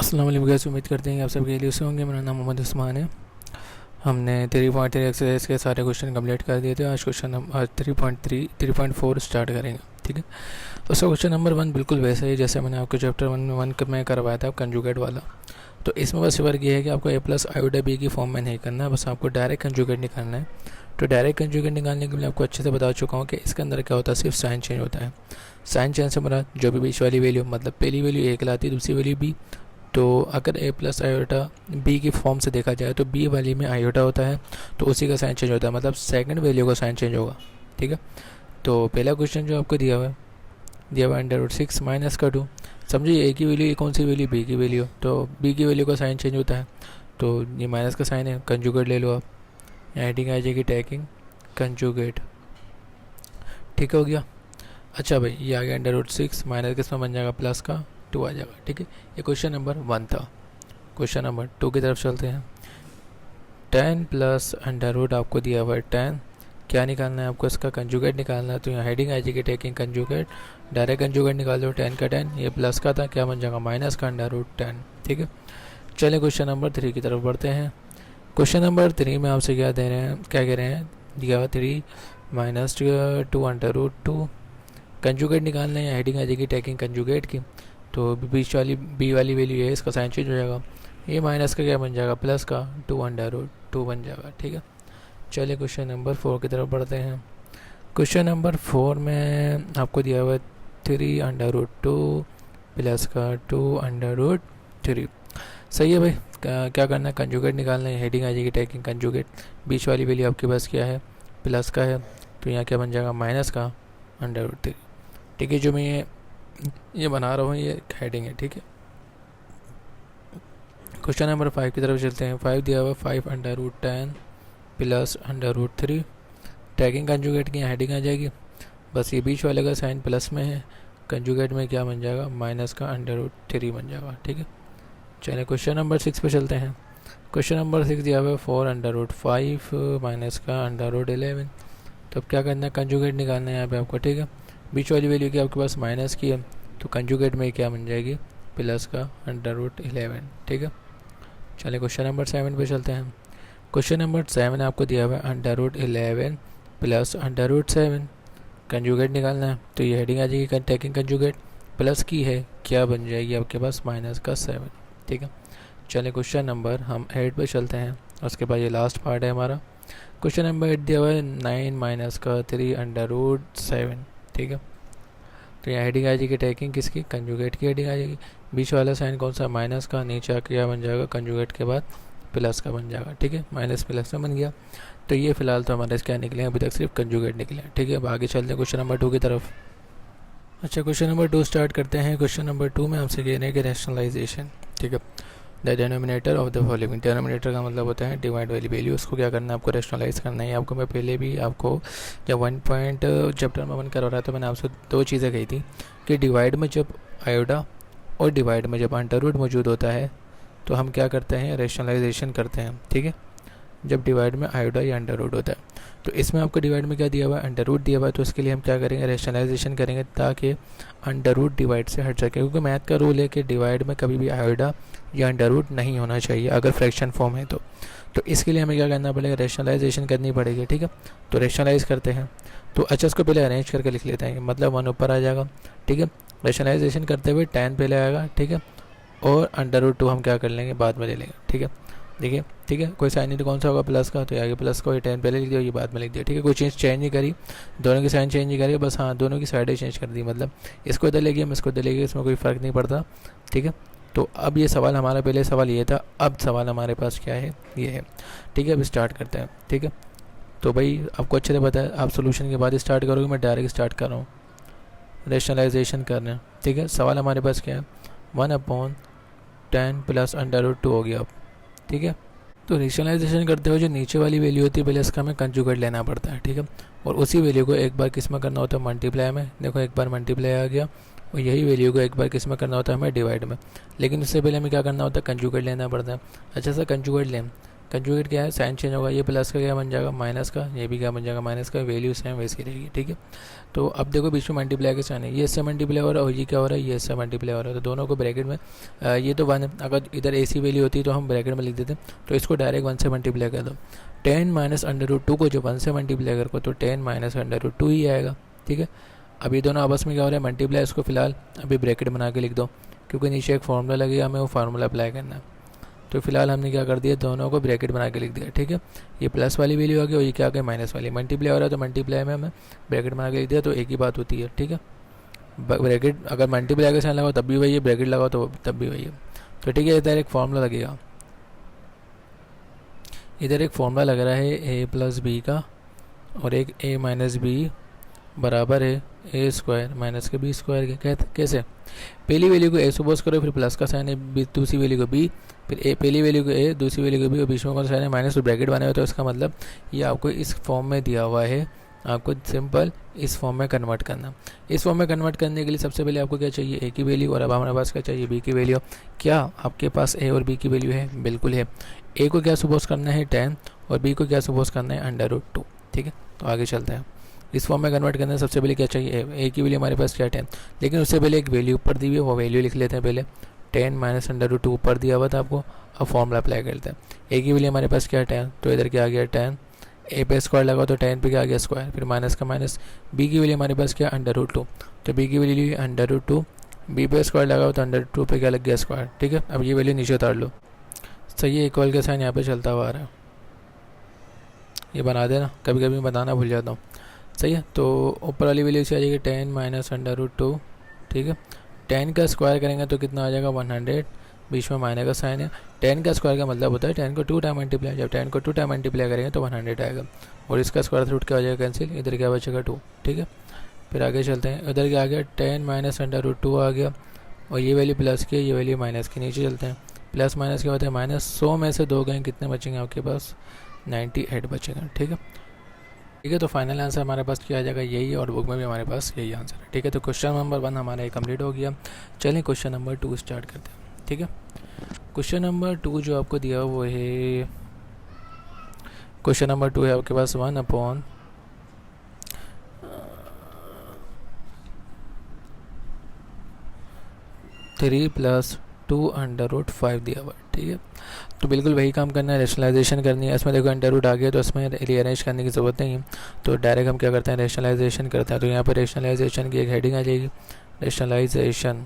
अस्सलाम वालेकुम गाइस, उम्मीद करते हैं कि आप सब के लिए से होंगे। मेरा नाम मोहम्मद उस्मान है। हमने 3.3 एक्सरसाइज के सारे क्वेश्चन कंप्लीट कर दिए थे। आज क्वेश्चन नंबर 3.4 स्टार्ट करेंगे। ठीक है, तो सर क्वेश्चन नंबर 1 बिल्कुल वैसा ही जैसे मैंने आपको चैप्टर 1 में करवाया था कंजुगेट वाला। तो इसमें बस वर्क ये है कि आपको a + आयोडा b की फॉर्म में नहीं करना है, बस आपको डायरेक्ट कंजुगेट निकालना है। तो डायरेक्ट कंजुगेट निकालने के लिए आपको अच्छे से बता चुका हूँ कि इसके अंदर क्या होता है, सिर्फ साइन चेंज होता है। साइन चेंज से मेरा जो भी बीच वाली वैल्यू, मतलब पहली वैल्यू a कहलाती है, दूसरी वैल्यू b। तो अगर a + आयोटा b की फॉर्म से देखा जाए तो b वाली में आयोटा होता है, तो उसी का साइन चेंज होता है, मतलब सेकंड वैल्यू का साइन चेंज होगा। ठीक है, तो पहला क्वेश्चन जो आपको दिया हुआ है √6 माइनस का 2। समझिए a की वैल्यू, कौन सी वैल्यू, b की वैल्यू, तो b की वैल्यू का साइन चेंज होता है, तो ये माइनस का साइन है, कंजुगेट ले लो आप। हेडिंग आ जाएगी टैकिंग कंजुगेट। ठीक हो गया। अच्छा भाई, ये आ गया √6 माइनस किसमें बन जाएगा, प्लस का 2 आ जाएगा। ठीक है, ये क्वेश्चन नंबर 1 था। क्वेश्चन नंबर 2 की तरफ चलते हैं। 10 प्लस √ आपको दिया हुआ है 10। क्या निकालना है आपको, इसका कंजुगेट निकालना है। तो यहाँ हेडिंग आ जाएगी टेकिंग कंजुगेट, डायरेक्ट कंजुगेट निकाल दो। 10 का 10, ये प्लस का था, क्या बन जाएगा, माइनस का √10। ठीक है, चलिए क्वेश्चन नंबर 3 की तरफ बढ़ते हैं। क्वेश्चन नंबर 3 में आपसे क्या दे रहे हैं, क्या कह रहे हैं, दिया हुआ 3 माइनस 2 √2। कंजुगेट निकालना है, हेडिंग आ जाएगी टेकिंग कंजुगेट की। तो बीच वाली बी वाली वैल्यू है, इसका साइन चेंज हो जाएगा, ये माइनस का क्या बन जाएगा, प्लस का 2 बन जाएगा। ठीक है, चलिए क्वेश्चन नंबर 4 की तरफ बढ़ते हैं। क्वेश्चन नंबर 4 में आपको दिया हुआ है 3√2 प्लस का 2√3। सही है भाई, क्या करना है, कंजुगेट निकालना है। हेडिंग आ जाएगी टेकिंग कंजुगेट, बीच वाली वैल्यू आपके पास क्या है, प्लस का है, तो यहाँ क्या बन जाएगा, माइनस का √3। ठीक है, जो मैं ये बना रहा हूँ ये हेडिंग है। ठीक है, क्वेश्चन नंबर 5 की तरफ चलते हैं। 5 दिया हुआ 5√10 प्लस √3। टैगिंग कंजुगेट की हेडिंग आ जाएगी, बस ये बीच वाले का साइन प्लस में है, कंजुगेट में क्या बन जाएगा, माइनस का √3 बन जाएगा। ठीक है, चलिए क्वेश्चन नंबर 6 पे चलते हैं। क्वेश्चन नंबर 6 दिया हुआ है 4√5 माइनस का √11। तो अब क्या करना है, कंजुगेट निकालना है यहाँ पे आपको। ठीक है, बीच वाली वैल्यू की आपके पास माइनस की है, तो कंजुगेट में क्या बन जाएगी, प्लस का √11। ठीक है, चलिए क्वेश्चन नंबर 7 पे चलते हैं। क्वेश्चन नंबर 7 आपको दिया हुआ है √11 प्लस √7। कंजुगेट निकालना है, तो ये हेडिंग आ जाएगी टेकिंग कंजुगेट, प्लस की है, क्या बन जाएगी आपके पास, माइनस का 7। ठीक है, चलिए क्वेश्चन नंबर हम 8 पे चलते हैं, उसके बाद ये लास्ट पार्ट है हमारा। क्वेश्चन नंबर 8 दिया हुआ है 9 माइनस का 3√7। ठीक है, तो यहाँ हेडिंग आ जाएगी टेकिंग किसकी, कंजुगेट की हेडिंग आ जाएगी। बीच वाला साइन कौन सा, माइनस का, नीचे आके क्या बन जाएगा, कंजुगेट के बाद प्लस का बन जाएगा। ठीक है, माइनस प्लस में बन गया। तो ये फिलहाल तो हमारे क्या निकले हैं, अभी तक सिर्फ कंजुगेट निकले हैं। ठीक है, अब आगे चलते हैं क्वेश्चन नंबर 2 की तरफ। अच्छा, क्वेश्चन नंबर 2 स्टार्ट करते हैं। क्वेश्चन नंबर 2 में आपसे कह रहे हैं कि रैशनलाइजेशन। ठीक है, the denominator of the following. Denominator का मतलब होता है डिवाइड वाली वैल्यू, उसको क्या करना है, आपको रैशनलाइज करना है। आपको मैं पहले भी आपको जब 1 पॉइंट चैप्टर में 1 करवा रहा था, मैंने आपसे 2 चीज़ें कही थी कि डिवाइड में जब आयोडा और डिवाइड में जब अंडर मौजूद होता है तो हम क्या करते हैं, रैशनलाइजेशन करते हैं। ठीक है, जब डिवाइड में आयोडा या अंडर होता है, तो इसमें आपको डिवाइड में क्या दिया हुआ है, अंडर दिया हुआ है, तो इसके लिए हम क्या करेंगे, रैशनलाइजेशन करेंगे ताकि अंडर डिवाइड से हट सके। क्योंकि मैथ का रूल है कि डिवाइड में कभी भी आयोडा या अंडर नहीं होना चाहिए अगर फ्रैक्शन फॉर्म है तो इसके लिए हमें क्या करना पड़ेगा, रैशनलाइजेशन करनी पड़ेगी। ठीक है, तो रैशनलाइज करते हैं। तो अच्छा, इसको पहले अरेंज करके लिख लेते हैं, मतलब 1 ऊपर आ जाएगा। ठीक है, रैशनलाइजेशन करते हुए 10 पहले आएगा। ठीक है, और अंडर2 हम क्या कर लेंगे, बाद में ले लेंगे। ठीक है, देखिए, ठीक है, कोई साइन नहीं तो कौन सा होगा, प्लस का, तो आगे प्लस का, ये 10 पहले लिख दिया, ये बाद में लिख दिया। ठीक है, कोई चेंज नहीं करी, दोनों की साइन चेंज नहीं करी, बस हाँ दोनों की साइडें चेंज कर दी, मतलब इसको इधर ले गया, इसको इधर ले गया, इसमें कोई फ़र्क नहीं पड़ता। ठीक है, तो अब ये सवाल हमारा, पहले सवाल ये था, अब सवाल हमारे पास क्या है, ये है। ठीक है, अब स्टार्ट करते हैं। ठीक है, तो भाई आपको अच्छे से पता है, आप सोल्यूशन के बाद स्टार्ट करोगे, मैं डायरेक्ट स्टार्ट कर रहा हूँ, रैशनलाइजेशन करना है। ठीक है, सवाल हमारे पास क्या है, 1/10 प्लस √2 हो गया अब। ठीक है, तो रैशनलाइजेशन करते हुए जो नीचे वाली वैल्यू होती है, पहले इसका हमें कंजुगेट लेना पड़ता है। ठीक है, और उसी वैल्यू को एक बार किस में करना होता है, मल्टीप्लाई में। देखो, एक बार मल्टीप्लाई आ गया, और यही वैल्यू को एक बार किस में करना होता है, हमें डिवाइड में। लेकिन उससे पहले हमें क्या करना होता है, कंजुगेट लेना पड़ता है। अच्छा सा कंजुगेट लें, कंजुगेट क्या है, साइन चेंज होगा, ये प्लस का क्या बन जाएगा माइनस का, ये भी क्या बन जाएगा माइनस का, वैल्यू सेम वैसी रहेगी, ठीक है। तो अब देखो बीच में मल्टीप्लाई के साइन है, ये इससे मल्टीप्लाई हो रहा है और ये क्या हो रहा है, ये इससे मल्टीप्लाई हो रहा है, तो दोनों को ब्रैकेट में ये तो 1 है, अगर इधर AC वैल्यू होती तो हम ब्रैकेट में लिख देते, तो इसको डायरेक्ट 1 से मल्टीप्लाई कर दो। 10 माइनस अंडर रूट 2 को जो 1 से मल्टीप्लाई करो तो 10 माइनस अंडर रूट 2 ही आएगा, ठीक है। अब ये दोनों आपस में क्या हो रहा है, मल्टीप्लाई, इसको फिलहाल अभी ब्रैकेट बना के लिख दो, क्योंकि नीचे एक फार्मूला लगेगा, हमें वो फार्मूला अप्लाई करना है। तो फिलहाल हमने क्या कर दिया, दोनों को ब्रैकेट बना के लिख दिया, ठीक है। ये प्लस वाली वैल्यू आ गई और ये क्या आ गई माइनस वाली, मल्टीप्लाई हो रहा है तो मल्टीप्लाई में हमें ब्रैकेट बना के लिख दिया, तो एक ही बात होती है, ठीक है। ब्रैकेट अगर मल्टीप्लाई के साइन लगाओ तब भी वही है, ब्रैकेट लगाओ तो तब भी वही है, तो ठीक है। इधर एक फार्मूला लगेगा, इधर एक फार्मूला लग रहा है a प्लस बी का, और एक a माइनस बी बराबर है ए स्क्वायर माइनस के बी स्क्वायर के। कैसे, पहली वैल्यू को a सपोज करो, फिर प्लस का साइन है, दूसरी वैल्यू को b, फिर a, पहली वैल्यू को a, दूसरी वैल्यू को b, और बीच में कौन सा साइन है माइनस, तो ब्रैकेट बने हुए, तो इसका मतलब ये आपको इस फॉर्म में दिया हुआ है, आपको सिंपल इस फॉर्म में कन्वर्ट करना। इस फॉर्म में कन्वर्ट करने के लिए सबसे पहले आपको क्या चाहिए, a की वैल्यू, और अब हमारे पास क्या चाहिए, b की वैल्यू। क्या आपके पास a और b की वैल्यू है, बिल्कुल है। a को क्या सपोज करना है 10, और b को क्या सपोज करना है अंडर रूट 2, ठीक है। तो आगे चलते हैं, इस फॉर्म में कन्वर्ट करने सबसे पहले क्या चाहिए, a की वैल्यू हमारे पास क्या 10, लेकिन उससे पहले एक वैल्यू ऊपर दी हुई है, वो वैल्यू लिख लेते हैं पहले। 10 माइनस अंडर रूट 2 ऊपर दिया हुआ था आपको, अब फॉर्मूला अप्लाई करते हैं। a की वैल्यू हमारे पास क्या 10, तो इधर क्या आ गया 10, a पे स्क्वायर लगाओ तो 10 पे क्या आ गया स्क्वायर, फिर माइनस का माइनस, b की वैल्यू हमारे पास क्या अंडर रूट 2, तो b की वैल्यू अंडर रूट 2, b पे स्क्वायर लगाओ तो अंडर2 पे क्या लग गया स्क्वायर, ठीक है। अब ये वैल्यू नीचे उतार लो, सही है, इक्वल का साइन यहाँ पे चलता हुआ आ रहा है, ये बना देना, कभी कभी बताना भूल जाता हूँ, सही है। तो ऊपर वाली वैल्यू से आ जाएगी 10 माइनस अंडर रूट 2, ठीक है। 10 का स्क्वायर करेंगे तो कितना आ जाएगा 100, बीच में माइनस का साइन है। 10 का स्क्वायर का मतलब होता है 10 को 2 टाइम मल्टीप्लाई, जब 10 को 2 टाइम मल्टीप्लाई करेंगे तो 100 आएगा, और इसका स्क्वायर रूट क्या हो जाएगा कैंसिल, इधर क्या बचेगा 2, ठीक है। फिर आगे चलते हैं, इधर क्या आ गया 10 माइनस अंडर रूट 2 आ गया, और ये वैल्यू प्लस की है, ये वैल्यू माइनस की, नीचे चलते हैं, प्लस माइनस क्या होता है माइनस, 100 में से 2 गए कितने बचेंगे आपके पास 98 बचेगा, ठीक है। ठीक है, तो फाइनल आंसर हमारे पास क्या आ जाएगा यही है, और बुक में भी हमारे पास यही आंसर है, ठीक है। तो क्वेश्चन नंबर 1 हमारा ये कंप्लीट हो गया। चलिए क्वेश्चन नंबर 2 स्टार्ट करते हैं, ठीक है। क्वेश्चन नंबर 2 जो आपको दिया वो है, क्वेश्चन नंबर 2 है आपके पास 1/3 + 2 अंडर रूट 5 दिया हुआ, ठीक है। तो बिल्कुल वही काम करना है, रेशनलाइजेशन करनी है। इसमें देखो अंडर रूट आ गया तो इसमें रीअरेंज करने की ज़रूरत नहीं है, तो डायरेक्ट हम क्या करते हैं रेशनलाइजेशन करते हैं। तो यहाँ पर रेशनलाइजेशन की एक हेडिंग आ जाएगी, रेशनलाइजेशन,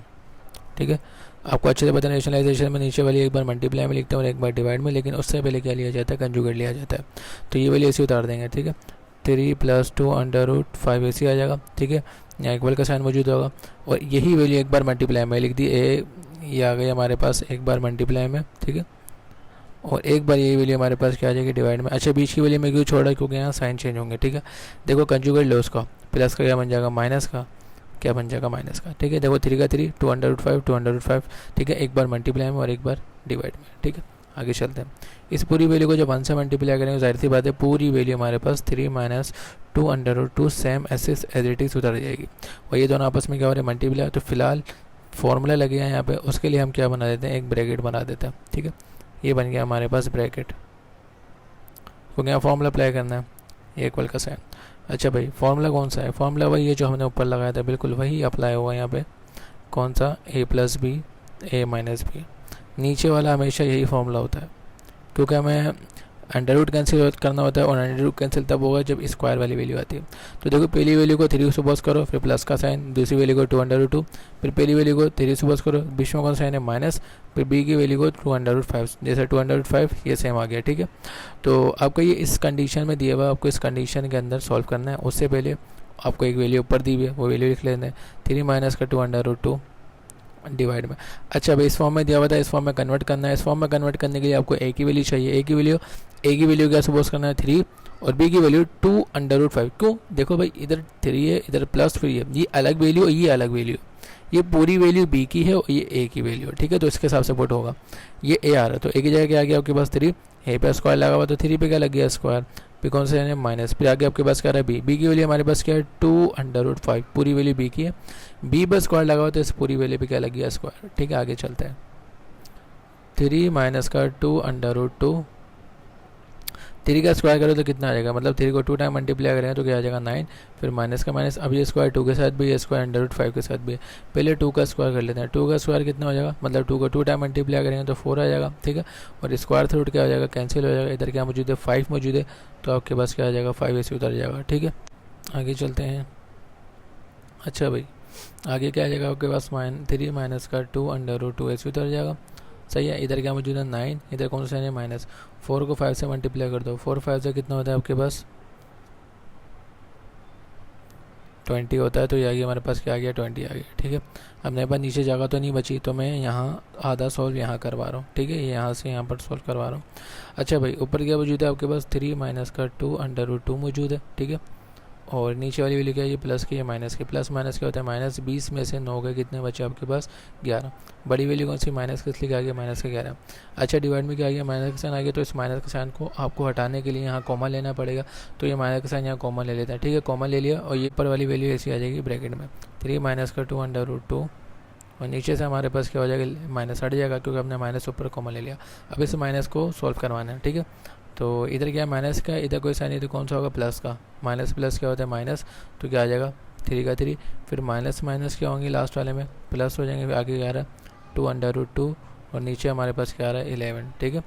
ठीक है। आपको अच्छे से पता है रेशनलाइजेशन में नीचे वाली एक बार मल्टीप्लाई में लिखते हैं और एक बार डिवाइड में, लेकिन उससे पहले क्या लिया जाता है कंजुगेट लिया जाता है। तो ये वाली ऐसे उतार देंगे, ठीक है। 3 + 2 अंडर रूट 5 ऐसे आ जाएगा, ठीक है। यहाँ इक्वल का साइन मौजूद होगा, और यही वैल्यू एक बार मल्टीप्लाई में लिख दी, ये आ गई हमारे पास एक बार मल्टीप्लाई में, ठीक है। और एक बार यही वैल्यू हमारे पास क्या आ जाएगी डिवाइड में। अच्छा, बीच की वैल्यू में क्यों छोड़ा, क्योंकि यहाँ साइन चेंज होंगे, ठीक है। देखो कंजुगेट लो उसका, प्लस का क्या बन जाएगा माइनस का, क्या बन जाएगा माइनस का, ठीक है। देखो 3 का 3, 2 अंडर रूट 5, ठीक है। एक बार मल्टीप्लाई में और एक बार डिवाइड में, ठीक है। आगे चलते हैं, इस पूरी वैल्यू को जब 1 से मल्टीप्लाई करेंगे जाहिर सी बात है पूरी वैल्यू हमारे पास 3 - 2 under root 2 same as it is उतर जाएगी, और ये दोनों आपस में क्या हो रहे हैं मल्टीप्लाई। तो फिलहाल फॉर्मूला लगे हैं यहाँ पे, उसके लिए हम क्या बना देते हैं एक ब्रैकेट बना देते हैं, ठीक है। ये बन गया हमारे पास ब्रैकेट, क्योंकि यहाँ फॉर्मूला अप्लाई करना है, ये इक्वल का साइन। अच्छा भाई, फॉर्मूला कौन सा है, फॉर्मूला वही है जो हमने ऊपर लगाया था, बिल्कुल वही अप्लाई होगा यहाँ पे। कौन सा, a + b a - b, नीचे वाला हमेशा यही फॉर्मूला होता है, क्योंकि हमें अंडर रूट कैंसिल करना होता है, और अंडर रूट कैंसिल तब होगा जब स्क्वायर वाली वैल्यू आती है। तो देखो पहली वैल्यू को 3 सपोज करो, फिर प्लस का साइन, दूसरी वैल्यू को 2 अंडर रूट 2, फिर पहली वैल्यू को 3 सपोज करो, बीच में कौन साइन है माइनस, फिर b की वैल्यू को 2 अंडर रूट 5, जैसे 2 अंडर रूट 5 ये सेम आ गया, ठीक है। तो आपको ये इस कंडीशन में दिया हुआ, आपको इस कंडीशन के अंदर सॉल्व करना है। उससे पहले आपको एक वैल्यू ऊपर दी हुई है, वो वैल्यू लिख लेते हैं, 3 - का 2 अंडर रूट 2 डिवाइड में। अच्छा भाई, इस फॉर्म में दिया हुआ था, इस फॉर्म में कन्वर्ट करना है। इस फॉर्म में कन्वर्ट करने के लिए आपको a की वैल्यू चाहिए, a की वैल्यू क्या सपोज करना है 3, और b की वैल्यू 2 अंडर रूट 5। क्यों, देखो भाई इधर 3 है, इधर प्लस 3 है, ये अलग वैल्यू, ये अलग वैल्यू, ये पूरी वैल्यू b की है और ये a की वैल्यू है, ठीक है। तो इसके हिसाब से पुट होगा, ये a आ रहा है, तो a की जगह क्या आ गया आपके पास 3, a पे स्क्वायर लगा हुआ तो 3 पे क्या लग गया स्क्वायर, फिर कौन सा है माइनस, फिर आगे आपके पास क्या रहा है b की वैल्यू हमारे पास क्या है 2 अंडर रूट 5, पूरी वैल्यू b की है, b पर स्क्वायर लगा हुआ तो इस पूरी वैल्यू पे क्या लग गया स्क्वायर, ठीक है। आगे चलते हैं, 3 - का 2 अंडर रूट 2 3 का स्क्वायर करो तो कितना आ जाएगा, मतलब 3 को 2 टाइम मल्टीप्लाई करें तो क्या आ जाएगा 9, फिर माइनस का माइनस। अब ये स्क्वायर 2 के साथ भी, ये स्क्वायर √5 के साथ भी है। पहले 2 का स्क्वायर कर लेते हैं। 2 का स्क्वायर कितना हो जाएगा, मतलब 2 को 2 टाइम मल्टीप्लाई करेंगे तो 4 आ जाएगा, ठीक है। और स्क्वायर रूट क्या हो जाएगा, कैंसिल हो जाएगा। इधर क्या मौजूद है, 5 मौजूद है, तो आपके पास क्या आ जाएगा, 5 ऐसे उतर जाएगा, ठीक है। आगे चलते हैं। अच्छा भाई, आगे क्या आ जाएगा आपके पास, 3 माइनस का 2 √2 ऐसे उतर जाएगा, सही है। इधर क्या मौजूद है 9, इधर कौन सा है माइनस। 4 को 5 से मल्टीप्लाई कर दो, 4 5 से कितना होता है आपके पास 20 होता है, तो ये आ गया हमारे पास, क्या आ गया 20 आ गया, ठीक है। अब मेरे पास नीचे जगह तो नहीं बची, तो मैं यहाँ आधा सॉल्व यहाँ करवा रहा हूँ, ठीक है, ये यहाँ से यहाँ पर सॉल्व करवा रहा हूँ। अच्छा भाई, ऊपर क्या मौजूद है आपके पास, 3 माइनस का 2 √2 मौजूद है, ठीक है। और नीचे वाली वैल्यू क्या है, ये प्लस की, ये माइनस की। प्लस माइनस क्या होता है, माइनस 20 में से 9 गए, कितने बचे आपके पास 11। बड़ी वैल्यू कौन सी, माइनस किस लिए आ गया, माइनस का 11। अच्छा, डिवाइड में क्या आ गया, माइनस का साइन आ गया, तो इस माइनस का साइन को आपको हटाने के लिए यहाँ कॉमन लेना पड़ेगा, तो ये माइनस का साइन यहाँ कॉमन ले लेते हैं, ठीक है। कॉमन ले लिया और ये ऊपर वाली वैल्यू ऐसी आ जाएगी ब्रैकेट में, 3 माइनस का 2 √2, और नीचे से हमारे पास क्या हो जाएगा, माइनस हट जाएगा क्योंकि हमने माइनस ऊपर कॉमन ले लिया। अब इस माइनस को सॉल्व करवाना है, ठीक है। तो इधर क्या है माइनस का, इधर कोई साइन नहीं, तो कौन सा होगा, प्लस का। माइनस प्लस क्या होता है, माइनस, तो क्या आ जाएगा 3 का 3, फिर माइनस माइनस क्या होंगे लास्ट वाले में, प्लस हो जाएंगे। आगे क्या आ रहा है 2 √2, और नीचे हमारे पास क्या आ रहा है 11, ठीक है।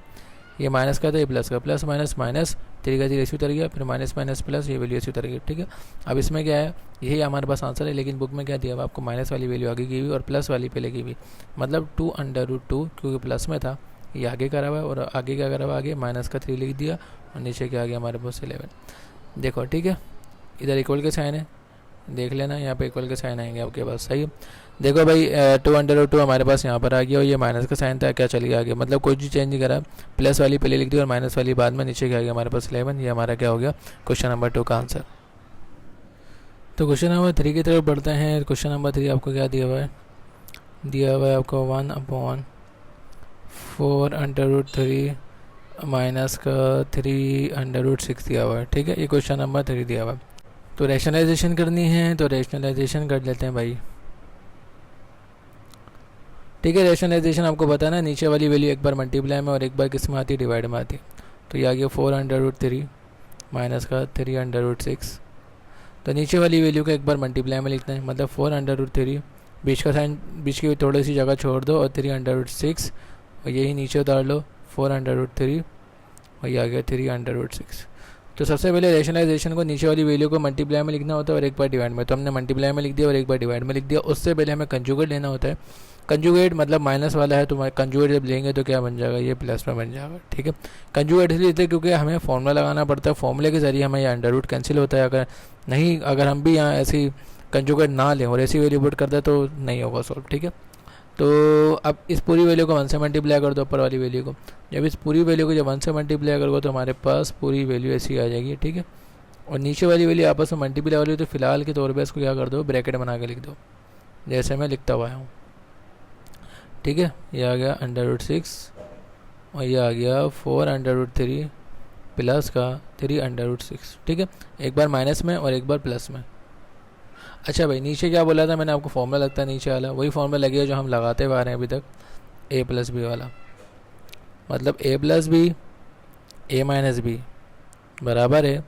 ये माइनस का था, ये प्लस का, प्लस माइनस माइनस, 3 का 3 ऐसे उतर गया, फिर माइनस माइनस प्लस, ये वैल्यू ऐसे उतर गई, ठीक है। अब इसमें क्या है, यही हमारे पास आंसर है, लेकिन बुक में क्या दिया हुआ आपको, माइनस वाली वैल्यू आगे की हुई और प्लस वाली पहले की हुई, मतलब 2 √2 क्योंकि प्लस में था, ये आगे करा हुआ है, और आगे क्या करा हुआ, आगे माइनस का 3 लिख दिया, और नीचे क्या आ गया हमारे पास 11। देखो ठीक है, इधर इक्वल के साइन है, देख लेना, यहाँ पे इक्वल के साइन आएंगे आपके पास, सही है। देखो भाई 2 √2 हमारे पास यहाँ पर आ गया, और ये माइनस का साइन था, क्या चल गया आगे, मतलब कोई चीज़ चेंज नहीं करा, प्लस वाली पहले लिख दी और माइनस वाली बाद में, नीचे क्या आ गया हमारे पास 11। ये हमारा क्या हो गया, क्वेश्चन नंबर 2 का आंसर। तो क्वेश्चन नंबर 3 की तरफ बढ़ते हैं। क्वेश्चन नंबर 3 आपको क्या दिया हुआ है, दिया हुआ है आपको 1/4 √3 माइनस का 3 √6 दिया हुआ है, ठीक है। ये क्वेश्चन नंबर 3 दिया हुआ है। तो रैशनलाइजेशन करनी है, तो रैशनलाइजेशन कर लेते हैं भाई, ठीक है। रैशनलाइजेशन आपको पता ना, नीचे वाली वैल्यू एक बार मल्टीप्लाई में और एक बार किस में आती है, डिवाइड में आती है। तो ये आ गया 4 √3 माइनस का 3 √6, तो नीचे वाली वैल्यू को एक बार मल्टीप्लाई में लिखते हैं, मतलब 4 √3, बीच का साइन, बीच की थोड़ी सी जगह छोड़ दो, और 3 √6, और यही नीचे उतार लो 4 √3, और ये आ गया 3 √6। तो सबसे पहले रैशनलाइजेशन को नीचे वाली वैल्यू को मल्टीप्लाई में लिखना होता है और एक बार डिवाइड में, तो हमने मल्टीप्लाई में लिख दिया और एक बार डिवाइड में लिख दिया। उससे पहले हमें कंजुगेट लेना होता है। कंजुगेट मतलब माइनस वाला है, तो कंजुगेट जब लेंगे तो क्या बन जाएगा, ये प्लस में बन जाएगा, ठीक है। कंजुगेट इसलिए लेते हैं क्योंकि हमें फॉर्मूला लगाना पड़ता है, फॉर्मूले के जरिए हमें यहाँ √ कैंसिल होता है। अगर नहीं, अगर हम भी यहाँ ऐसी कंजुगेट ना लें और ऐसी वैल्यू पुट करते हैं तो नहीं होगा सॉल्व, ठीक है। तो अब इस पूरी वैल्यू को 1 से मल्टीप्लाई कर दो, ऊपर वाली वैल्यू को। जब इस पूरी वैल्यू को जब 1 से मल्टीप्लाई करोगे तो हमारे पास पूरी वैल्यू ऐसी आ जाएगी, ठीक है। और नीचे वाली वैल्यू आपस में मल्टीप्लाई वाली, तो फिलहाल के तौर पे इसको क्या कर दो, ब्रैकेट बना के लिख दो, जैसे मैं लिखता हुआ हूँ, ठीक है। ये आ गया √6, और ये आ गया 4 √3 प्लस का 3 √6, ठीक है। एक बार माइनस में और एक बार प्लस में। अच्छा भाई, नीचे क्या बोला था मैंने आपको, फॉर्मूला लगता है नीचे वाला, वही फॉर्मूला लगेगा जो हम लगाते हुए आ रहे हैं अभी तक, a+b वाला, मतलब a+b a-b बराबर है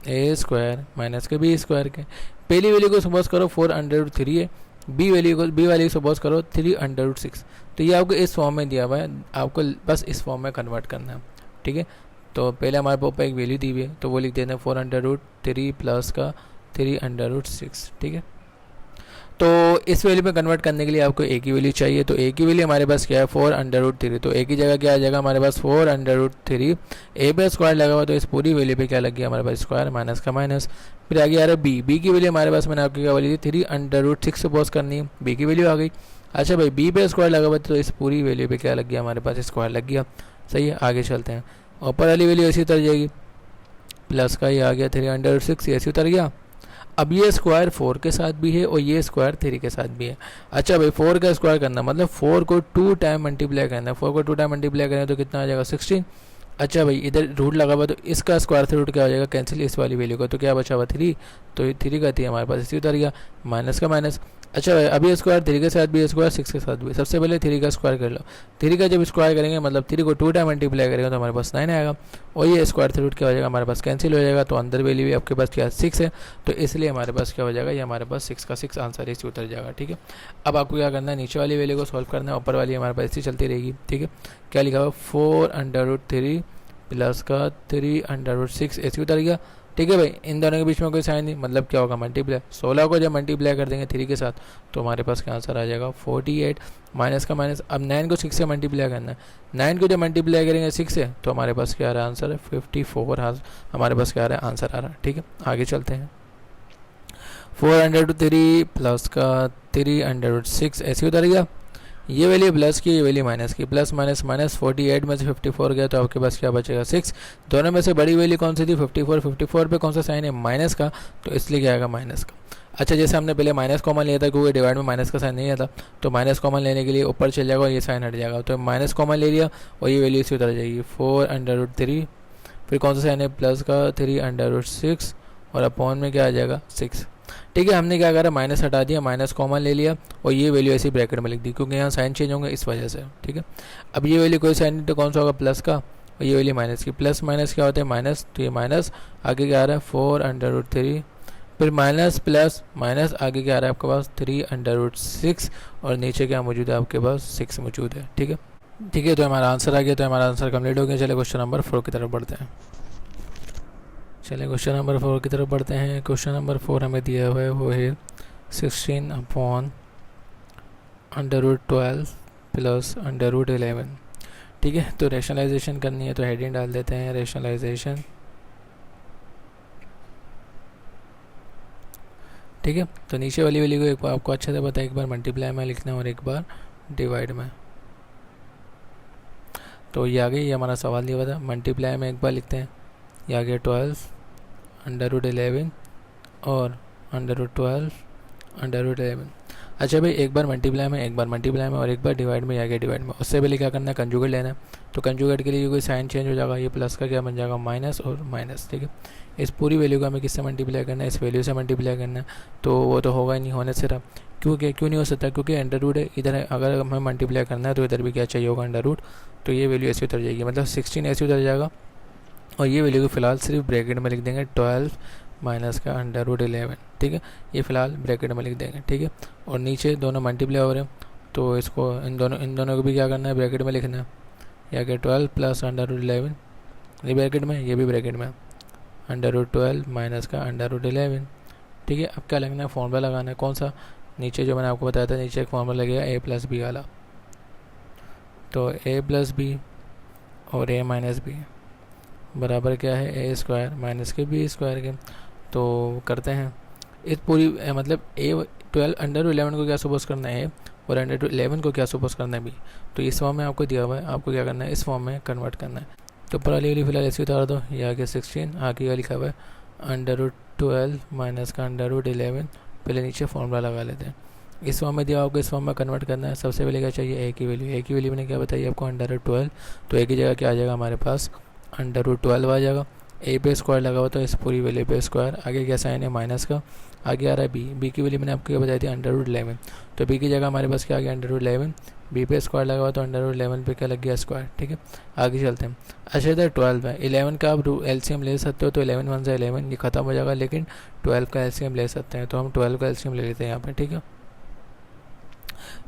a² माइनस के b² के। पहली वैल्यू को सपोज करो 4 √3 है, बी वैल्यू को सपोज करो 3 √6। तो ये आपको इस फॉर्म में दिया हुआ है, आपको बस इस फॉर्म में कन्वर्ट करना है, ठीक है। तो पहले हमारे पास एक वैल्यू दी हुई है, तो वो लिख देते हैं 4 √3 प्लस का 3 √6, ठीक है। तो इस वैल्यू में कन्वर्ट करने के लिए आपको ए की वैल्यू चाहिए, तो ए की वैल्यू हमारे पास क्या है 4 √3, तो ए की जगह क्या आ जाएगा हमारे पास 4 √3, ए पे स्क्वायर लगा हुआ, तो इस पूरी वैल्यू पे क्या लग गया हमारे पास स्क्वायर, माइनस का माइनस। फिर आगे आ रहा है बी की वैल्यू हमारे पास, मैंने आपकी क्या वैल्यू दी 3 √6 सपोज करनी है, बी की वैल्यू आ गई। अच्छा भाई, बी पे स्क्वायर लगा हुआ, तो इस पूरी वैल्यू पे क्या लग गया हमारे पास, स्क्वायर लग गया, सही है। आगे चलते हैं, ऊपर वाली वैल्यू ऐसी उतर जाएगी, प्लस का ये आ गया 3 √6, ऐसे उतर गया। अब ये स्क्वायर 4 के साथ भी है और ये स्क्वायर 3 के साथ भी है। अच्छा भाई, 4 का स्क्वायर करना मतलब 4 को 2 टाइम मल्टीप्लाई करना है, 4 को 2 टाइम मल्टीप्लाई करें तो कितना आ जाएगा 16। अच्छा भाई, इधर रूट लगा हुआ, तो इसका स्क्वायर से रूट क्या हो जाएगा, कैंसिल इस वाली वैल्यू का, तो क्या बचा हुआ 3, तो 3 का 3 हमारे पास इसी उतर गया, माइनस का माइनस। अच्छा भाई, अभी स्क्वायर 3 के साथ भी स्क्वायर 6 के साथ भी। सबसे पहले 3 का स्क्वायर कर लो। 3 का जब स्क्वायर करेंगे मतलब 3 को 2 टाइम मल्टीप्लाई करेंगे तो हमारे पास 9 आएगा, और ये स्क्वायर रूट क्या हो जाएगा हमारे पास कैंसिल हो जाएगा। तो अंदर वैल्यू भी आपके पास क्या 6 है, तो इसलिए हमारे पास क्या हो जाएगा, ये हमारे पास 6 का 6 आंसर इसी उतर जाएगा। ठीक है, अब आपको क्या करना है, नीचे वाली वैल्यू को सॉल्व करना है, ऊपर वाली हमारे पास ऐसी चलती रहेगी। ठीक है, क्या लिखा हुआ 4√3 प्लस का 3√6 ऐसी उतर गया। ठीक है भाई, इन दोनों के बीच में कोई साइन नहीं, मतलब क्या होगा मल्टीप्लाई। 16 को जब मल्टीप्लाई कर देंगे 3 के साथ तो हमारे पास क्या आंसर आ जाएगा 48, माइनस का माइनस। अब 9 को 6 से मल्टीप्लाई करना है, 9 को जब मल्टीप्लाई करेंगे 6 से तो हमारे पास क्या आ रहा है आंसर है 54, हमारे पास क्या आ रहा है आंसर आ रहा है। ठीक है, आगे चलते हैं। 403 प्लस का 306 ऐसे उतर गया। ये वैल्यू प्लस की, ये वैल्यू माइनस की, प्लस माइनस माइनस 48 में से 54 गया तो आपके पास क्या बचेगा 6। दोनों में से बड़ी वैल्यू कौन सी थी 54, 54 पे कौन सा साइन है माइनस का, तो इसलिए क्या आएगा माइनस का। अच्छा, जैसे हमने पहले माइनस कॉमन लिया था क्योंकि डिवाइड में माइनस का साइन नहीं आता, तो माइनस कॉमन लेने के लिए ऊपर चल जाएगा और ये साइन हट जाएगा, तो माइनस कॉमन ले लिया और ये वैल्यू इसी उतर जाएगी 4√3, फिर कौन सा साइन है प्लस का 3√6 और अपॉन में क्या आ जाएगा 6। ठीक है, हमने क्या करा माइनस हटा दिया, माइनस कॉमन ले लिया और ये वैल्यू ऐसी ब्रैकेट में लिख दी क्योंकि यहाँ साइन चेंज होंगे इस वजह से। ठीक है, अब ये वैल्यू कोई साइन नहीं तो कौन सा होगा प्लस का, और ये वैल्यू माइनस की। प्लस माइनस क्या होता है माइनस, तो ये माइनस आगे क्या आ रहा है 4√3, फिर माइनस प्लस माइनस आगे क्या आ रहा है आपके पास 3√6 और नीचे क्या मौजूद है आपके पास 6 मौजूद है। ठीक है, ठीक है, तो हमारा आंसर आ गया, तो हमारा आंसर कंप्लीट हो गया। चले क्वेश्चन नंबर 4 की तरफ बढ़ते हैं। चलिए क्वेश्चन नंबर 4 की तरफ बढ़ते हैं। क्वेश्चन नंबर 4 हमें दिया हुआ है वो है 16/√12 प्लस √11। ठीक है, तो रेशनलाइजेशन करनी है तो हेडिंग डाल देते हैं रेशनलाइजेशन। ठीक है, तो नीचे वाली वैल्यू को एक बार आपको अच्छे से पता है, एक बार मल्टीप्लाई में लिखना है और एक बार डिवाइड में। तो ये आ गई, ये हमारा सवाल दिया हुआ था। मल्टीप्लाई में एक बार लिखते हैं, ये आ गया 12√11 और √12 अच्छा भाई, एक बार मल्टीप्लाई में, एक बार मल्टीप्लाई में और एक बार डिवाइड में, या गया डिवाइड में। उससे पहले क्या करना है कंजुगेट लेना है, तो कंजुगेट के लिए कोई साइन चेंज हो जाएगा, ये प्लस का क्या बन जाएगा माइनस और माइनस। ठीक है, इस पूरी वैल्यू को हमें किससे मल्टीप्लाई करना है, इस वैल्यू से मल्टीप्लाई करना है, तो वो तो होगा ही नहीं, होने से रहा। क्यों नहीं हो सकता, क्योंकि अंडर रूट है इधर है, अगर हमें मल्टीप्लाई करना है तो इधर भी क्या चाहिए होगा अंडर रूट, तो ये वैल्यू ऐसे उतर जाएगी, मतलब 16 ऐसे उतर जाएगा और ये वैल्यू को फिलहाल सिर्फ ब्रैकेट में लिख देंगे 12 माइनस का √11। ठीक है, ये फिलहाल ब्रैकेट में लिख देंगे। ठीक है, और नीचे दोनों मल्टीप्लाई हो रहे हैं तो इसको इन दोनों को भी क्या करना है ब्रैकेट में लिखना है, या कि 12 प्लस √11, ये ब्रैकेट में, ये भी ब्रैकेट में, √12 माइनस का √11। ठीक है, अब क्या लगना है फॉर्मूला लगाना है, कौन सा, नीचे जो मैंने आपको बताया था नीचे एक फॉर्मूला लगेगा a+b वाला, तो a+b और a-b बराबर क्या है a² माइनस के b² के। तो करते हैं इस पूरी मतलब √11 को क्या सपोज करना है और √11 को क्या सपोज करना है b, तो इस फॉर्म में आपको दिया हुआ है, आपको क्या करना है इस फॉर्म में कन्वर्ट करना है। तो ऊपर वाली फिलहाल ऐसे उतार दो, ये आगे 16 आगे का लिखा हुआ है √12 माइनस का √11, पहले नीचे फॉर्मूला लगा लेते हैं। इस फॉर्म में दिया आपको इस फॉर्म में कन्वर्ट करना है। सबसे पहले क्या चाहिए a की वैल्यू मैंने क्या बताई आपको √12, तो a की जगह क्या आ जाएगा हमारे पास √12 आ जाएगा, a पे स्क्वायर लगा हुआ तो इस पूरी वैल्यू पे स्क्वायर, आगे क्या साइन है माइनस का, आगे आ रहा है b की वैल्यू मैंने आपको क्या बताई थी √11, तो b की जगह हमारे पास क्या आ गया √11, b पे स्क्वायर लगा हुआ तो √11 पे क्या लग गया स्क्वायर। ठीक है, आगे चलते हैं। अच्छा इधर 12 है, 11 का आप एलसीएम ले सकते हो, तो 11 1 से 11 ये खत्म हो जाएगा, लेकिन 12 का एलसीएम ले सकते हैं, तो हम 12 का एलसीएम ले लेते हैं यहाँ पे। ठीक है,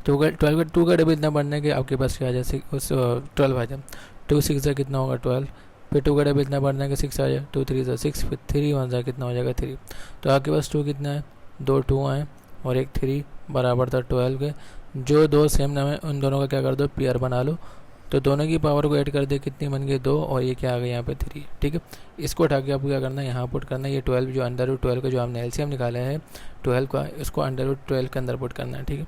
तो 12 का 2 का डबल इतना बढ़ने के आपके पास क्या आ जाए उस 12 आ जाए, 2 6 से कितना होगा 12, फिर 2 का डबल इतना बढ़ने के 6 आ जाए, 2 3 से 6, फिर 3 1 से कितना हो जाएगा 3, तो आपके पास 2 कितना है 2 2 आए और एक 3 बराबर था 12 के। जो दो सेम नाम है उन दोनों का क्या कर दो पेयर बना लो, तो दोनों की पावर को ऐड कर दे, कितनी बन गई 2 और ये क्या आ गया यहाँ पे 3। ठीक है, इसको उठा के आपको क्या करना है यहाँ पुट करना है, ये 12 जो √12 का जो हमने एलसीएम निकाला है 12 का, इसको √12 के अंदर पुट करना है। ठीक है,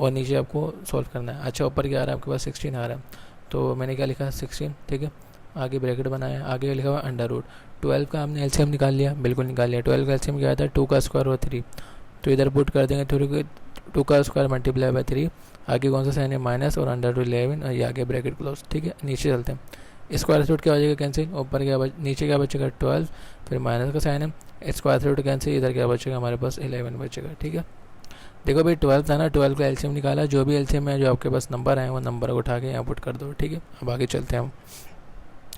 और नीचे आपको सॉल्व करना है। अच्छा ऊपर क्या आ रहा है आपके पास 16 आ रहा है, तो मैंने क्या लिखा 16। ठीक है, आगे ब्रैकेट बनाया, आगे लिखा हुआ √12 का हमने एलसीएम निकाल लिया, बिल्कुल निकाल लिया। 12 का एलसीएम क्या आता है 2 का स्क्वायर और 3, तो इधर पुट कर देंगे, 2 का स्क्वायर मल्टीप्लाई बाय 3, आगे कौन सा साइन है माइनस और √11 और ये आगे ब्रैकेट क्लोज। ठीक है, नीचे चलते हैं। स्क्वायर रूट क्या हो जाएगा कैंसिल, ऊपर क्या नीचे क्या बचेगा 12, फिर माइनस का साइन है, स्क्वायर रूट कैंसिल, इधर क्या बचेगा हमारे पास 11 बचेगा। ठीक है, देखो भाई 12 था ना, 12 का एलसीएम निकाला, जो भी एलसीएम है जो आपके पास नंबर आए वो नंबर को उठा के यहाँ पुट कर दो, ठीक है। अब आगे चलते हैं हम।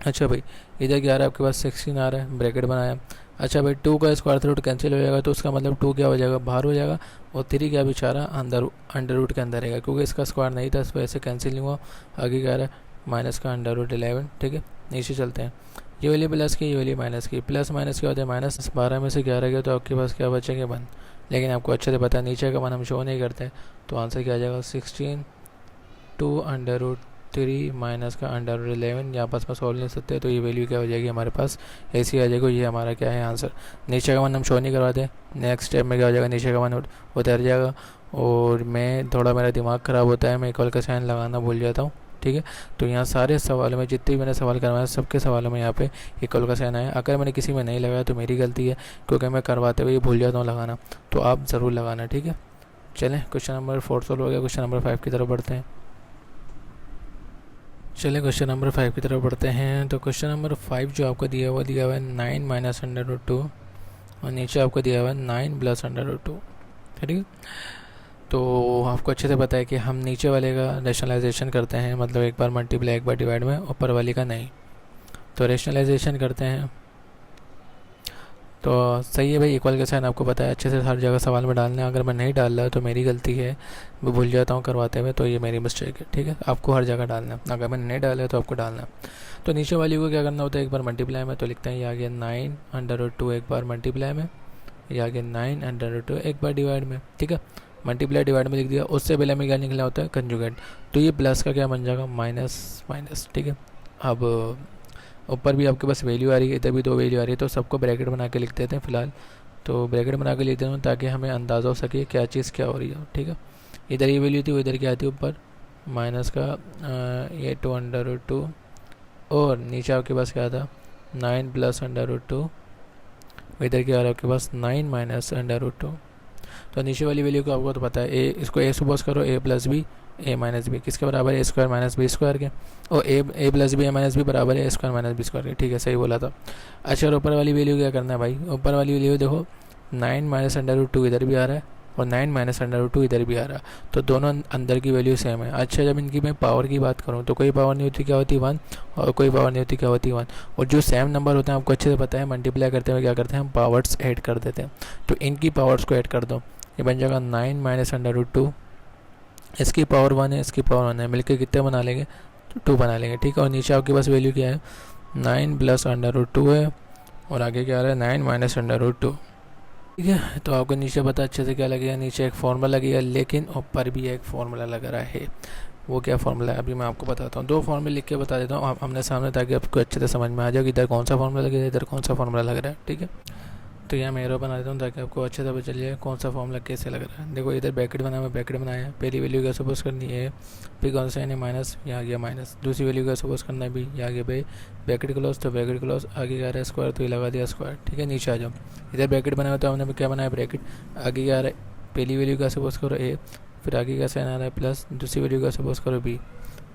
अच्छा भाई इधर क्या आ रहा है आपके पास 16 आ रहा है, ब्रैकेट बनाया। अच्छा भाई 2 का स्क्वायर रूट कैंसिल हो जाएगा, तो उसका मतलब 2 क्या हो जाएगा, बाहर हो जाएगा, और 3 क्या बेचारा अंडर रूट के अंदर रहेगा, क्योंकि इसका स्क्वायर नहीं था इस वजह से कैंसिल नहीं हुआ। आगे क्या आ रहा है, माइनस का अंडर रूट 11, ठीक है। नीचे चलते हैं, ये वाली प्लस की, ये वाली माइनस की, प्लस माइनस क्या होता है, माइनस 12 में से 11 गया तो आपके पास क्या बचेंगे 1। लेकिन आपको अच्छे से पता है नीचे का 1 हम शो नहीं करते, तो आंसर क्या आ जाएगा 16 2 अंडर रूट 3 माइनस का अंडर रूट 11। यहाँ पास में सॉल्व नहीं सकते, तो ये वैल्यू क्या हो जाएगी हमारे पास, ऐसी आ जाएगी। ये हमारा क्या है आंसर। नीचे का 1 हम शो नहीं करवाते, नेक्स्ट स्टेप में क्या हो जाएगा, नीचे का 1 उतर जाएगा। और मैं थोड़ा, मेरा दिमाग ख़राब होता है, मैं इक्वल का साइन लगाना भूल जाता हूँ, ठीक है। तो यहाँ सारे सवालों में जितने भी मैंने सवाल करवाए सबके सवालों में यहाँ पे इक्वल का साइन आया। अगर मैंने किसी में नहीं लगाया तो मेरी गलती है, क्योंकि मैं करवाते हुए भूल जाता हूँ लगाना, तो आप ज़रूर लगाना, ठीक है। चलें क्वेश्चन नंबर 4 सॉल्व हो गया, क्वेश्चन नंबर 5 की तरफ बढ़ते हैं। चलिए क्वेश्चन नंबर 5 की तरफ बढ़ते हैं। तो क्वेश्चन नंबर 5 जो आपको दिया हुआ है 9 माइनस अंडर रूट 2, और नीचे आपको दिया हुआ है 9 प्लस अंडर रूट 2, ठीक है। तो आपको अच्छे से पता है कि हम नीचे वाले का रेशनलाइजेशन करते हैं, मतलब एक बार मल्टीप्लाई एक बार डिवाइड में, ऊपर वाले का नहीं। तो रेशनलाइजेशन करते हैं, तो सही है भाई। इक्वल के साइन आपको पता है अच्छे से हर जगह सवाल में डालना है, अगर मैं नहीं डाल रहा तो मेरी गलती है, मैं भूल जाता हूँ करवाते हुए, तो ये मेरी मिस्टेक है, ठीक है। आपको हर जगह डालना है, अगर मैंने नहीं डाला है तो आपको डालना है। तो नीचे वाली को क्या करना होता है, एक बार मल्टीप्लाई में, तो लिखते हैं ये आ गया 9 अंडर रूट 2 एक बार मल्टीप्लाई में, ये आ गया 9 अंडर रूट 2 एक बार डिवाइड में, ठीक है। मल्टीप्लाई डिवाइड में लिख दिया, उससे पहले में क्या निकला होता है कंजुगेट, तो ये प्लस का क्या बन जाएगा माइनस माइनस, ठीक है। अब ऊपर भी आपके पास वैल्यू आ रही है, इधर भी 2 वैल्यू आ रही है, तो सबको ब्रैकेट बना के लिख देते हैं फ़िलहाल। तो ब्रैकेट बना के लिख देता हूँ ताकि हमें अंदाज़ा हो सके क्या चीज़ क्या हो रही है, ठीक है। इधर ये वैल्यू थी, वो इधर क्या आती है ऊपर माइनस का ये 2 अंडर रूट 2, और नीचे आपके पास क्या था 9 प्लस अंडर रूट 2, इधर क्या आ रहा है आपके पास 9 माइनस अंडर रूट 2। तो नीचे वाली वैल्यू को आपको तो पता है, ए इसको ए सपोज करो, ए प्लस बी ए माइनस बी किसके बराबर है, ए स्क्वायर माइनस बी स्क्वायर के, और ए प्लस बी ए माइनस बी बराबर है ए स्क्वायर माइनस बी स्क्वायर के, ठीक है, सही बोला था। अच्छा और ऊपर वाली वैल्यू क्या करना है भाई, ऊपर वाली वैल्यू देखो 9 माइनस अंडर रूट 2 इधर भी आ रहा है, और 9 माइनस अंडर रूट 2 इधर भी आ रहा है, तो दोनों अंदर की वैल्यू सेम है। अच्छा जब इनकी मैं पावर की बात करूँ तो कोई पावर नहीं होती क्या होती 1, और कोई पावर नहीं होती क्या होती 1, और जो सेम नंबर होते हैं आपको अच्छे से पता है, मल्टीप्लाई करते हुए क्या करते हैं हम पावर्स ऐड कर देते हैं। तो इनकी पावर्स को ऐड कर दो, ये बन जाएगा 9 माइनस अंडर रूट 2, इसकी पावर 1 है, इसकी पावर 1 है, मिलकर कितने बना लेंगे, तो 2 बना लेंगे, ठीक है। और नीचे आपके पास वैल्यू क्या है 9 प्लस अंडर रूट 2 है, और आगे क्या आ रहा है 9 माइनस अंडर रूट 2, ठीक है। तो आपको नीचे पता अच्छे से क्या लगेगा, नीचे एक फार्मूला लगेगा, लेकिन ऊपर भी एक फार्मूला लग रहा है। वो क्या फार्मूला है अभी मैं आपको बताता हूँ, 2 फार्मूले लिख के बता देता हूँ हमने सामने, ताकि आपको अच्छे से समझ में आ जाए कि इधर कौन सा फार्मूला लगेगा, इधर कौन सा फार्मूला लग रहा है, ठीक है। तो यहाँ मैं एरो बना देता हूँ ताकि आपको अच्छे से पता चल जाए कौन सा फॉर्मूला कैसे लग रहा है। देखो इधर ब्रैकेट बना हुआ, ब्रैकेट बनाया, पहली वैल्यू क्या सपोज करनी है, फिर कौन सा है माइनस, यहाँ गया माइनस, दूसरी वैल्यू क्या सपोज करना है भी, यहाँ गया भाई ब्रैकेट क्लोज, तो ब्रैकेट क्लोज, आगे क्या आ रहा है स्क्वायर, तो ये लगा दिया स्क्वायर, ठीक है। नीचे आ जाओ, इधर ब्रैकेट बनाया तो हमने क्या बनाया ब्रैकेट, आगे क्या आ रहा है पहली वैल्यू का सपोज करो ए, फिर आगे का साइन आ रहा है प्लस, दूसरी वैल्यू का सपोज करो बी,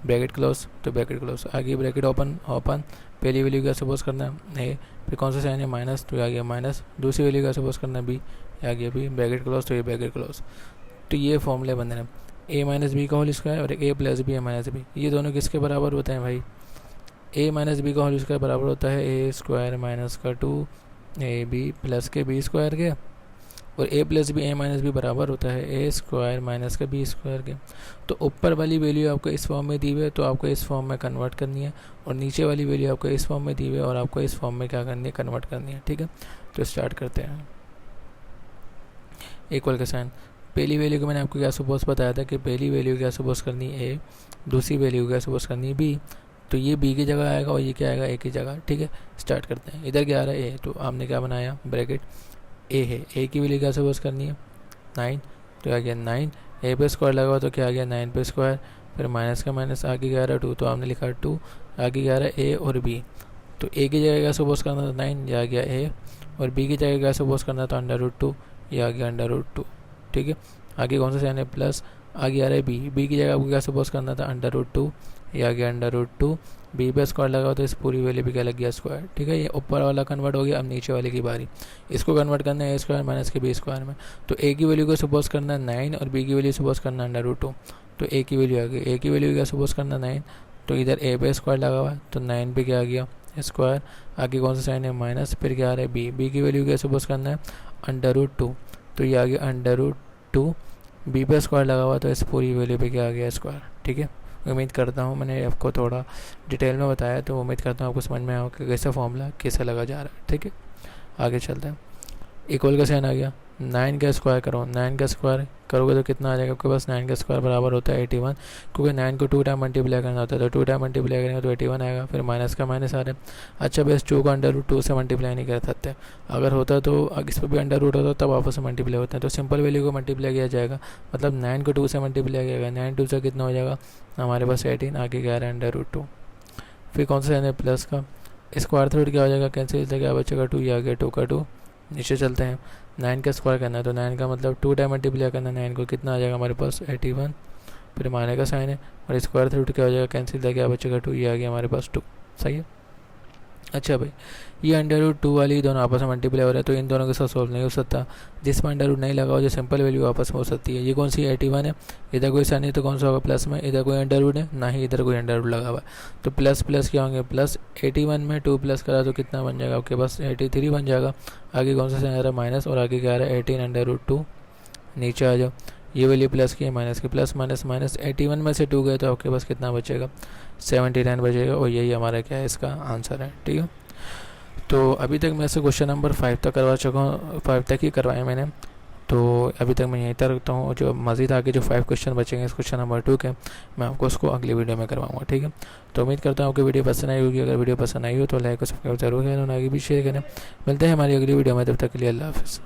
ब्रैकेट क्लोज तो ब्रैकेट क्लोज, आगे ब्रैकेट ओपन ओपन, पहली वैल्यू का सपोज करना है, फिर कौन सा साइन है माइनस, तो आ गया माइनस, दूसरी वैल्यू का सपोज करना है बी, आ गया बी, ब्रैकेट क्लोज तो ये ब्रैकेट क्लोज। तो ये फॉर्मूले बन रहे हैं, ए माइनस बी का होल स्क्वायर और ए प्लस बी ए माइनस बी, ये दोनों किसके बराबर होते हैं भाई, ए माइनस बी का होल स्क्वायर बराबर होता है ए स्क्वायर माइनस का 2 ए बी प्लस के बी स्क्वायर के, और ए प्लस बी ए माइनस बी बराबर होता है ए स्क्वायर माइनस का बी स्क्वायर के। तो ऊपर वाली वैल्यू आपको इस फॉर्म में दी हुई है, तो आपको इस फॉर्म में कन्वर्ट करनी है, और नीचे वाली वैल्यू आपको इस फॉर्म में दी हुई है और आपको इस फॉर्म में क्या करनी है, कन्वर्ट करनी है, ठीक है। तो स्टार्ट करते हैं। इक्वल का साइन, पहली वैल्यू को मैंने आपको क्या सपोज बताया था कि पहली वैल्यू क्या सपोज करनी है ए, दूसरी वैल्यू क्या सपोज करनी है बी, तो ये बी की जगह आएगा और ये क्या आएगा ए की जगह, ठीक है। स्टार्ट करते हैं, इधर क्या आ रहा है ए, तो आपने क्या बनाया ब्रैकेट, ए है, ए की वैल्यू क्या सपोज करनी है 9, तो आ गया 9, ए पे स्क्वायर लगा हुआ तो क्या आ गया 9 पे स्क्वायर, फिर माइनस का माइनस, आगे क्या आ रहा है 2, तो आपने लिखा 2, आगे क्या आ रहा है ए और बी, तो ए की जगह क्या सपोज करना था 9, ये आ गया ए, और बी की जगह क्या सपोज करना था अंडर रूट 2, ये आ गया अंडर रूट 2, ठीक है। आगे कौन सा साइन है प्लस, आगे आ रहा है बी की जगह आपको क्या सपोज करना था, √2, ये आ गया √2, बी पे स्क्वायर लगा तो इस पूरी वैल्यू भी क्या लग गया स्क्वायर, ठीक है। ये ऊपर वाला कन्वर्ट हो गया, अब नीचे वाले की बारी, इसको कन्वर्ट करना है a² माइनस के b² में। तो a की वैल्यू को सपोज करना है 9 और b की वैल्यू सपोज करना है √2। तो a की वैल्यू आ गई, a की वैल्यू क्या सपोज करना 9, तो इधर a पे स्क्वायर लगा हुआ है तो 9 पे क्या आ गया स्क्वायर, आगे कौन सा साइन है माइनस, फिर क्या आ रहा है b की वैल्यू क्या सपोज करना है √2, तो ये आ गया √2, बी पे स्क्वायर लगा हुआ तो इस पूरी वैल्यू पे क्या आ गया स्क्वायर, ठीक है। उम्मीद करता हूँ मैंने आपको थोड़ा डिटेल में बताया, तो उम्मीद करता हूँ आपको समझ में आया कि कैसा फॉर्मूला कैसे लगा जा रहा है, ठीक है। आगे चलते हैं, इक्वल का साइन आ गया, 9 का स्क्वायर करो, 9 का स्क्वायर करोगे तो कितना आ जाएगा आपके पास, 9 का स्क्वायर बराबर होता है 81, क्योंकि 9 को 2 टाइम मल्टीप्लाई करना होता है, तो 2 टाइम मल्टीप्लाई करेंगे तो 81 आएगा, फिर माइनस का माइनस आ रहा है। अच्छा बेस 2 को √2 से मल्टीप्लाई नहीं कर सकते, अगर होता तो इस पर भी √2 होता तब आपस में मल्टीप्लाई होता है, तो सिंपल वैल्यू को मल्टीप्लाई किया जाएगा, मतलब 9 को 2 से मल्टीप्लाई किया जाएगा, 9 2 से कितना हो जाएगा हमारे पास 18, आगे क्या है √2। फिर कौन सा साइन है प्लस का, स्क्वायर रूट क्या हो जाएगा कैंसिल, क्या बचेगा 2, ये आ गया 2 का 2। नीचे चलते हैं, 9 का स्क्वायर करना है तो 9 का मतलब 2 टाइम मल्टीप्लाई करना है 9 को, कितना आ जाएगा हमारे पास 81, फिर माइनस का साइन है और स्क्वायर रूट क्या हो जाएगा कैंसिल, क्या बचेगा 2, ये आ गया हमारे पास 2, सही है। अच्छा भाई, ये √2 वाली दोनों आपस में मल्टीप्लाई हो रहे हैं तो इन दोनों के साथ सोल्व नहीं हो सकता, जिसमें √2 नहीं लगा हो जो सिंपल वैल्यू आपस में हो सकती है। ये कौन सी 81 है, इधर कोई साइन नहीं तो कौन सा होगा प्लस में, इधर कोई √2 है ना ही इधर कोई √2 लगा हुआ है, तो प्लस प्लस क्या होंगे प्लस, 81 में 2 प्लस करा तो कितना बन जाएगा आपके पास 83 बन जाएगा। आगे कौन सा साइन आ रहा है माइनस और आगे क्या आ रहा है 18 √2, नीचे आ जाओ, ये वैल्यू प्लस की है माइनस की, प्लस माइनस माइनस 81 में से 2 गए तो आपके पास कितना बचेगा 79 बचेगा, और यही हमारा क्या है इसका आंसर है, ठीक है। तो अभी तक मैं से क्वेश्चन नंबर 5 तक करवा चुका हूँ, 5 तक ही करवाए मैंने, तो अभी तक मैं यहीं तक रखता हूँ। जो मज़ीद आगे जो 5 क्वेश्चन बचेंगे इस क्वेश्चन नंबर 2 के, मैं आपको उसको अगली वीडियो में करवाऊँगा, ठीक है। तो उम्मीद करता हूँ आपको वीडियो पसंद आई होगी, अगर वीडियो पसंद आई हो तो लाइक और सब्सक्राइब जरूर करें और आगे भी शेयर करें। मिलते हैं हमारी अगली वीडियो में, तब तक के लिए अल्लाह हाफ़िज़।